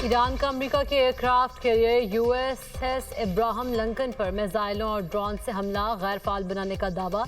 ایران کا امریکہ کے aircraft career USS Abraham Lincoln پر میزائلوں اور ڈرون سے حملہ غیر فعال بنانے کا دعویٰ۔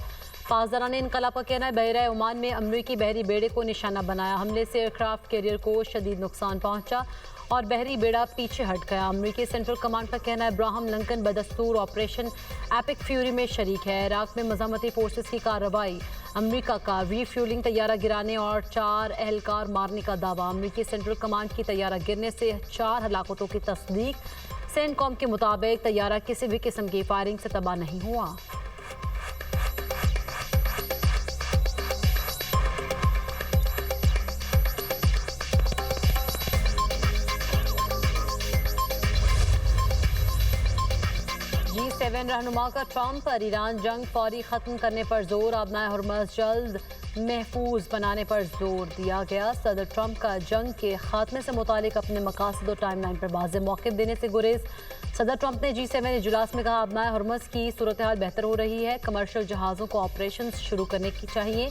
پاسداران انقلاب کا کہنا ہے بحیرہ عمان میں امریکی بحری بیڑے کو نشانہ بنایا۔ حملے سے ایئرکرافٹ کیریئر کو شدید نقصان پہنچا اور بحری بیڑا پیچھے ہٹ گیا۔ امریکی سینٹرل کمانڈ کا کہنا ہے ابراہم لنکن بدستور آپریشن ایپک فیوری میں شریک ہے۔ عراق میں مزاحمتی فورسز کی کارروائی۔ امریکہ کا ری فیولنگ طیارہ گرانے اور 4 اہلکار مارنے کا دعویٰ۔ امریکی سینٹرل کمانڈ کی طیارہ گرنے سے 4 ہلاکتوں کی تصدیق۔ سین کام کے مطابق طیارہ کسی بھی قسم کی فائرنگ سے تباہ نہیں ہوا۔ G7 رہنما کا ٹرمپ پر ایران جنگ فوری ختم کرنے پر زور۔ آبنائے ہرمز جلد محفوظ بنانے پر زور دیا گیا۔ صدر ٹرمپ کا جنگ کے خاتمے سے متعلق اپنے مقاصد و ٹائم لائن پر واضح موقف دینے سے گریز۔ صدر ٹرمپ نے G7 اجلاس میں کہا آبنائے ہرمز کی صورتحال بہتر ہو رہی ہے، کمرشل جہازوں کو آپریشنز شروع کرنے کی چاہیے۔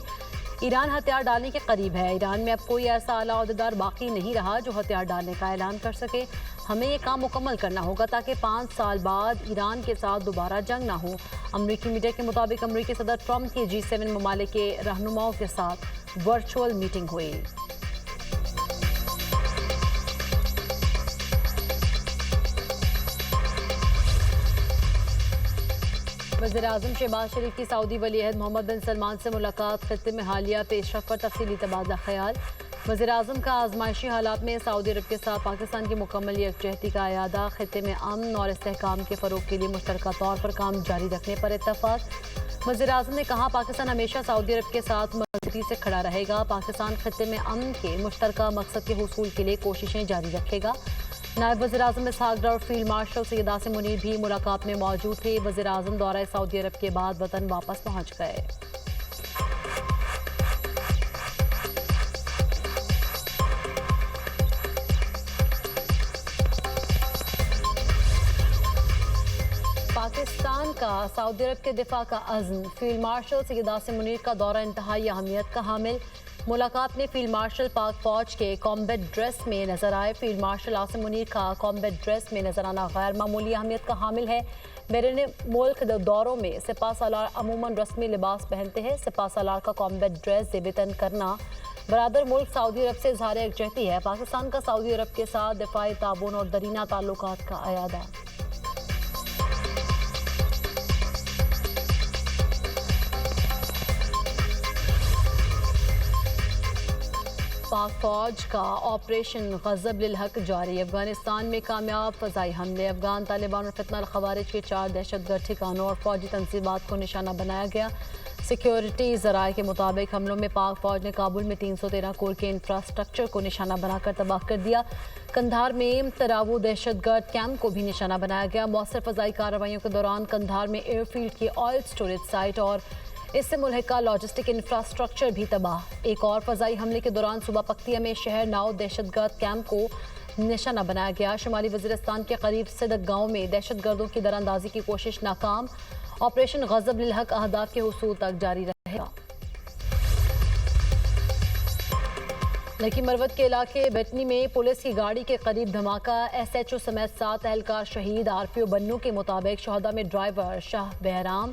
ایران ہتھیار ڈالنے کے قریب ہے۔ ایران میں اب کوئی ایسا اعلیٰ عہدیدار باقی نہیں رہا جو ہتھیار ڈالنے کا اعلان کر سکے۔ ہمیں یہ کام مکمل کرنا ہوگا تاکہ 5 سال بعد ایران کے ساتھ دوبارہ جنگ نہ ہو۔ امریکی میڈیا کے مطابق امریکی صدر ٹرمپ کی G7 ممالک کے رہنماؤں کے ساتھ ورچوئل میٹنگ ہوئی۔ وزیراعظم شہباز شریف کی سعودی ولی عہد محمد بن سلمان سے ملاقات۔ خطے میں حالیہ پیش رفت پر تفصیلی تبادلہ خیال۔ وزیراعظم کا آزمائشی حالات میں سعودی عرب کے ساتھ پاکستان کی مکمل یکجہتی کا اعادہ۔ خطے میں امن اور استحکام کے فروغ کے لیے مشترکہ طور پر کام جاری رکھنے پر اتفاق۔ وزیراعظم نے کہا پاکستان ہمیشہ سعودی عرب کے ساتھ مضبوطی سے کھڑا رہے گا۔ پاکستان خطے میں امن کے مشترکہ مقصد کے حصول کے لیے کوششیں جاری رکھے گا۔ نائب وزیراعظم اسحاق ڈار اور فیلڈ مارشل سید عاصم منیر بھی ملاقات میں موجود تھے۔ وزیراعظم دورہ سعودی عرب کے بعد وطن واپس پہنچ گئے۔ پاکستان کا سعودی عرب کے دفاع کا عزم۔ فیلڈ مارشل سید عاصم منیر کا دورہ انتہائی اہمیت کا حامل۔ ملاقات میں فیلڈ مارشل پاک فوج کے کامبیٹ ڈریس میں نظر آئے۔ فیلڈ مارشل عاصم منیر کا کامبیٹ ڈریس میں نظر آنا غیر معمولی اہمیت کا حامل ہے۔ بیرون ملک دوروں میں سپاہ سالار عموماً رسمی لباس پہنتے ہیں۔ سپاہ سالار کا کامبیٹ ڈریس زیب تن کرنا برادر ملک سعودی عرب سے اظہار یکجہتی ہے۔ پاکستان کا سعودی عرب کے ساتھ دفاعی تعاون اور دیرینہ تعلقات کا اعادہ۔ پاک فوج کا آپریشن غضب للحق جاری۔ افغانستان میں کامیاب فضائی حملے۔ افغان طالبان اور فتنہ الخوارج کے 4 دہشت گرد ٹھکانوں اور فوجی تنصیبات کو نشانہ بنایا گیا۔ سیکیورٹی ذرائع کے مطابق حملوں میں پاک فوج نے کابل میں 313 کور کے انفراسٹرکچر کو نشانہ بنا کر تباہ کر دیا۔ قندھار میں تراوو دہشت گرد کیمپ کو بھی نشانہ بنایا گیا۔ مؤثر فضائی کارروائیوں کے دوران قندھار میں ایئر فیلڈ کی آئل سٹوریج سائٹ اور اس سے ملحقہ لاجسٹک انفراسٹرکچر بھی تباہ۔ ایک اور فضائی حملے کے دوران صوبہ پکتیا میں شہر ناؤ دہشت گرد کیمپ کو نشانہ بنایا گیا۔ شمالی وزیرستان کے قریب صدق گاؤں میں دہشت گردوں کی دراندازی کی کوشش ناکام۔ آپریشن غضب للحق اہداف کے حصول تک جاری رہے گا۔ لکی مروت کے علاقے بیٹنی میں پولیس کی گاڑی کے قریب دھماکہ۔ SHO سمیت 7 اہلکار شہید۔ RPO بنو کے مطابق شہداء میں ڈرائیور شاہ بہرام،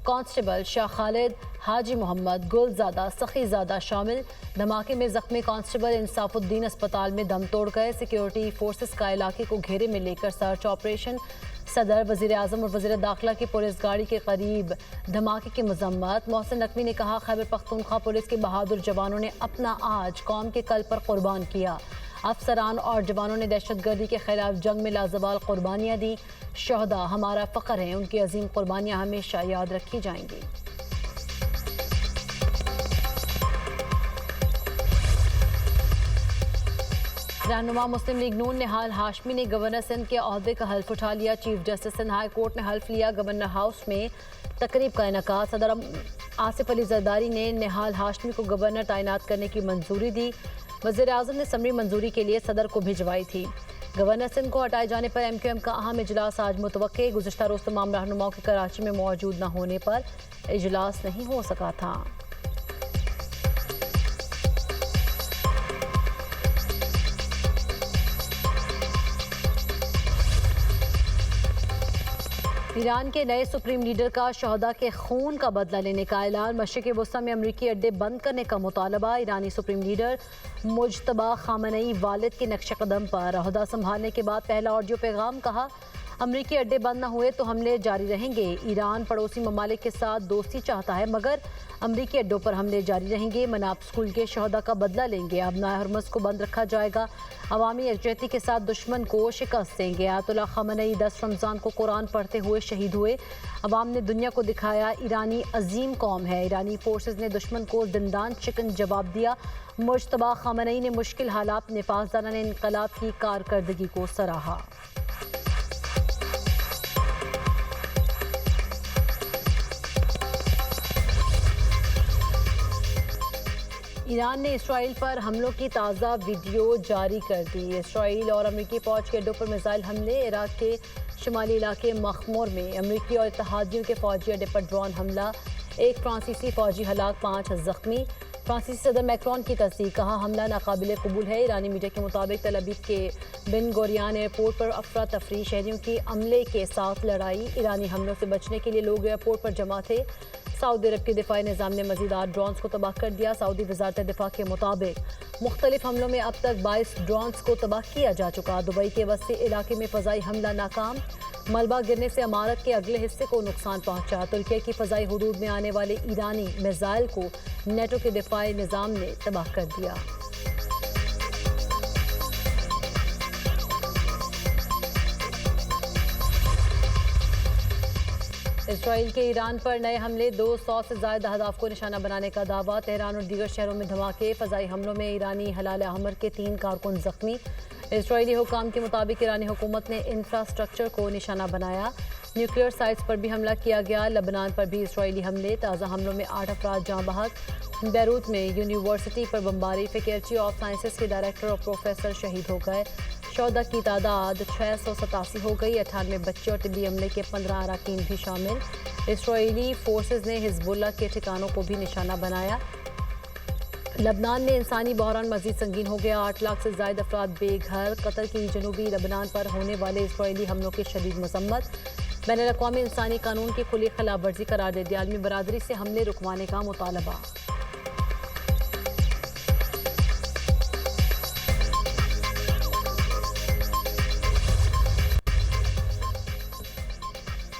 کانسٹیبل شاہ خالد، حاجی محمد، گلزادہ، سخی زادہ شامل۔ دھماکے میں زخمی کانسٹیبل انصاف الدین اسپتال میں دم توڑ گئے۔ سیکیورٹی فورسز کا علاقے کو گھیرے میں لے کر سرچ آپریشن۔ صدر، وزیر اعظم اور وزیر داخلہ کی پولیس گاڑی کے قریب دھماکے کی مذمت۔ محسن نقوی نے کہا خیبر پختونخوا پولیس کے بہادر جوانوں نے اپنا آج قوم کے کل پر قربان کیا۔ افسران اور جوانوں نے دہشت گردی کے خلاف جنگ میں لازوال قربانیاں دی۔ شہداء ہمارا فخر ہیں، ان کی عظیم قربانیاں ہمیشہ یاد رکھی جائیں گی۔ رہنما مسلم لیگ نون نہال ہاشمی نے گورنر سندھ کے عہدے کا حلف اٹھا لیا۔ Chief justice Sindh high court نے حلف لیا۔ گورنر ہاؤس میں تقریب کا انعقاد۔ صدر آصف علی زرداری نے نہال ہاشمی کو گورنر تعینات کرنے کی منظوری دی۔ وزیر اعظم نے ثمری منظوری کے لیے صدر کو بھجوائی تھی۔ گورنر سندھ کو ہٹائے جانے پر MQM کا اہم اجلاس آج متوقع۔ گزشتہ روز تمام رہنماؤں کے کراچی میں موجود نہ ہونے پر اجلاس نہیں ہو سکا تھا۔ ایران کے نئے سپریم لیڈر کا شہداء کے خون کا بدلہ لینے کا اعلان، مشرق وسطی میں امریکی اڈے بند کرنے کا مطالبہ، ایرانی سپریم لیڈر مجتبی خامنئی والد کے نقش قدم پر عہدہ سنبھالنے کے بعد پہلا آڈیو پیغام، کہا امریکی اڈے بند نہ ہوئے تو حملے جاری رہیں گے، ایران پڑوسی ممالک کے ساتھ دوستی چاہتا ہے مگر امریکی اڈوں پر حملے جاری رہیں گے، مناب اسکول کے شہداء کا بدلہ لیں گے، ابنائے ہرمز کو بند رکھا جائے گا، عوامی یکجہتی کے ساتھ دشمن کو شکست دیں گے، آیت اللہ خامنئی 10 رمضان کو قرآن پڑھتے ہوئے شہید ہوئے، عوام نے دنیا کو دکھایا ایرانی عظیم قوم ہے، ایرانی فورسز نے دشمن کو زندان چکن جواب دیا، مجتبی خامنئی نے مشکل حالات میں پاسداران انقلاب کی کارکردگی کو سراہا۔ ایران نے اسرائیل پر حملوں کی تازہ ویڈیو جاری کر دی، اسرائیل اور امریکی فوج کے اڈوں پر میزائل حملے، عراق کے شمالی علاقے مخمور میں امریکی اور اتحادیوں کے فوجی اڈے پر ڈرون حملہ، ایک فرانسیسی فوجی ہلاک، 5 زخمی، فرانسیسی صدر میکرون کی تصدیق، کہا حملہ ناقابل قبول ہے، ایرانی میڈیا کے مطابق تل ابیب کے بن گوریان ایئرپورٹ پر افراتفری، شہریوں کی عملے کے ساتھ لڑائی، ایرانی حملوں سے بچنے کے لیے لوگ ایئرپورٹ پر جمع تھے، سعودی عرب کے دفاعی نظام نے مزید 8 ڈرونز کو تباہ کر دیا، سعودی وزارت دفاع کے مطابق مختلف حملوں میں اب تک 22 ڈرونز کو تباہ کیا جا چکا، دبئی کے وسطی علاقے میں فضائی حملہ ناکام، ملبہ گرنے سے عمارت کے اگلے حصے کو نقصان پہنچا، ترکی کی فضائی حدود میں آنے والے ایرانی میزائل کو نیٹو کے دفاعی نظام نے تباہ کر دیا۔ اسرائیل کے ایران پر نئے حملے، 200 سے زائد اہداف کو نشانہ بنانے کا دعویٰ، تہران اور دیگر شہروں میں دھماکے، فضائی حملوں میں ایرانی ہلال احمر کے 3 کارکن زخمی، اسرائیلی حکام کے مطابق ایرانی حکومت نے انفراسٹرکچر کو نشانہ بنایا، نیوکلیئر سائٹس پر بھی حملہ کیا گیا، لبنان پر بھی اسرائیلی حملے، تازہ حملوں میں 8 افراد جاں بحق، بیروت میں یونیورسٹی پر بمباری، فیکلٹی آف سائنسز کے ڈائریکٹر اور پروفیسر شہید ہو گئے، شہداء کی تعداد 687 ہو گئی، 98 بچے اور طبی عملے کے 15 اراکین بھی شامل، اسرائیلی فورسز نے حزب اللہ کے ٹھکانوں کو بھی نشانہ بنایا، لبنان میں انسانی بحران مزید سنگین ہو گیا، 8 لاکھ سے زائد افراد بے گھر، قطر کی جنوبی لبنان پر ہونے والے اسرائیلی حملوں کی شدید مذمت، بین الاقوامی انسانی قانون کی کھلی خلاف ورزی قرار دے دیا، عالمی برادری سے حملے رکوانے کا مطالبہ۔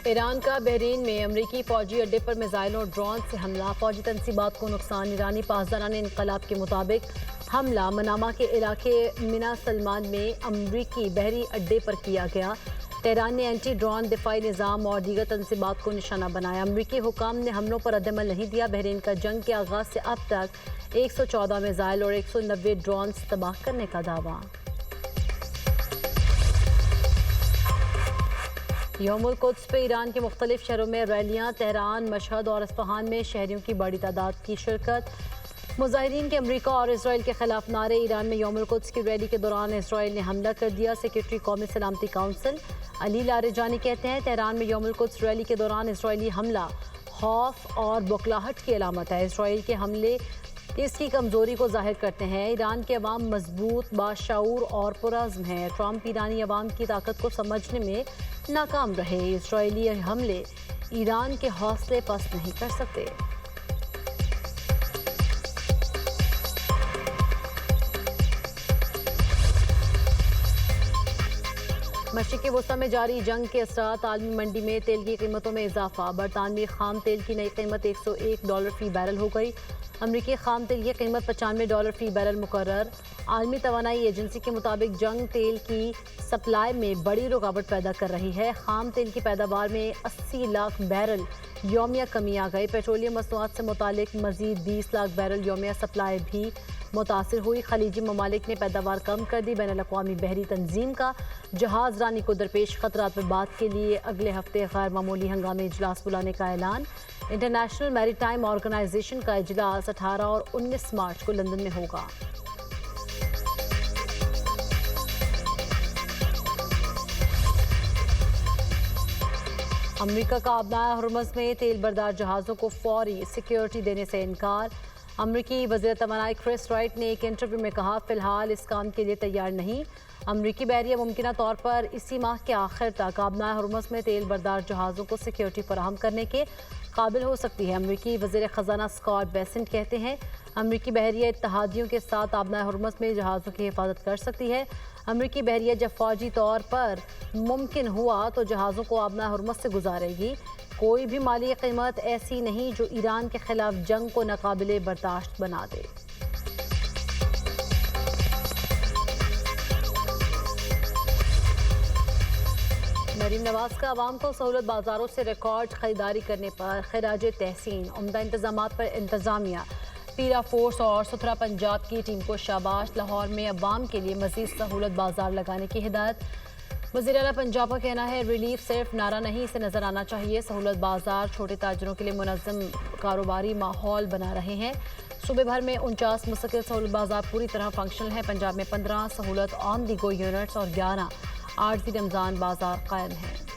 ایران کا بحرین میں امریکی فوجی اڈے پر میزائلوں اور ڈرون سے حملہ، فوجی تنصیبات کو نقصان، ایرانی پاسداران انقلاب کے مطابق حملہ منامہ کے علاقے منا سلمان میں امریکی بحری اڈے پر کیا گیا، تہران نے اینٹی ڈرون دفاعی نظام اور دیگر تنصیبات کو نشانہ بنایا، امریکی حکام نے حملوں پر رد عمل نہیں دیا، بحرین کا جنگ کے آغاز سے اب تک 114 میزائل اور 190 ڈرونز تباہ کرنے کا دعویٰ۔ یوم القدس پہ ایران کے مختلف شہروں میں ریلیاں، تہران، مشہد اور اصفہان میں شہریوں کی بڑی تعداد کی شرکت، مظاہرین کے امریکہ اور اسرائیل کے خلاف نعرے، ایران میں یوم القدس کی ریلی کے دوران اسرائیل نے حملہ کر دیا، سیکرٹری قومی سلامتی کونسل علی لاریجانی کہتے ہیں تہران میں یوم القدس ریلی کے دوران اسرائیلی حملہ خوف اور بوکھلاہٹ کی علامت ہے، اسرائیل کے حملے اس کی کمزوری کو ظاہر کرتے ہیں، ایران کے عوام مضبوط، باشعور اور پرعزم ہیں، ٹرمپ ایرانی عوام کی طاقت کو سمجھنے میں ناکام رہے، اسرائیلی حملے ایران کے حوصلے پست نہیں کر سکتے۔ مشرق وسطی میں جاری جنگ کے اثرات، عالمی منڈی میں تیل کی قیمتوں میں اضافہ، برطانوی خام تیل کی نئی قیمت $101 فی بیرل ہو گئی، امریکی خام تیل کی قیمت $95 فی بیرل مقرر، عالمی توانائی ایجنسی کے مطابق جنگ تیل کی سپلائی میں بڑی رکاوٹ پیدا کر رہی ہے، خام تیل کی پیداوار میں 80 لاکھ بیرل یومیہ کمی آ گئی، پیٹرولیم مصنوعات سے متعلق مزید 20 لاکھ بیرل یومیہ سپلائی بھی متاثر ہوئی، خلیجی ممالک نے پیداوار کم کر دی، بین الاقوامی بحری تنظیم کا جہاز رانی کو درپیش خطرات پر بات کے لیے اگلے ہفتے غیر معمولی ہنگامی اجلاس بلانے کا اعلان، انٹرنیشنل میری ٹائم آرگنائزیشن کا اجلاس 18 اور 19 مارچ کو لندن میں ہوگا۔ امریکہ کا ابنائے ہرمز میں تیل بردار جہازوں کو فوری سیکیورٹی دینے سے انکار، امریکی وزیر توانائی کرس رائٹ نے ایک انٹرویو میں کہا فی الحال اس کام کے لیے تیار نہیں۔ امریکی بحریہ ممکنہ طور پر اسی ماہ کے آخر تک آبنائے ہرمز میں تیل بردار جہازوں کو سیکیورٹی فراہم کرنے کے قابل ہو سکتی ہے۔ امریکی وزیر خزانہ اسکاٹ بیسنٹ کہتے ہیں امریکی بحریہ اتحادیوں کے ساتھ آبنائے ہرمز میں جہازوں کی حفاظت کر سکتی ہے۔ امریکی بحریہ جب فوجی طور پر ممکن ہوا تو جہازوں کو آبنائے ہرمز سے گزارے گی۔ کوئی بھی مالی قیمت ایسی نہیں جو ایران کے خلاف جنگ کو ناقابل برداشت بنا دے۔ مریم نواز کا عوام کو سہولت بازاروں سے ریکارڈ خریداری کرنے پر خراج تحسین۔ عمدہ انتظامات پر انتظامیہ، پیرا فورس اور ستھرا پنجاب کی ٹیم کو شاباش۔ لاہور میں عوام کے لیے مزید سہولت بازار لگانے کی ہدایت۔ وزیر اعلیٰ پنجاب کا کہنا ہے ریلیف صرف نعرہ نہیں، اسے نظر آنا چاہیے۔ سہولت بازار چھوٹے تاجروں کے لیے منظم کاروباری ماحول بنا رہے ہیں۔ صوبے بھر میں 49 مستقل سہولت بازار پوری طرح فنکشنل ہیں۔ پنجاب میں 15 سہولت آن دی گو یونٹس اور 11 عارضی رمضان بازار قائم ہیں۔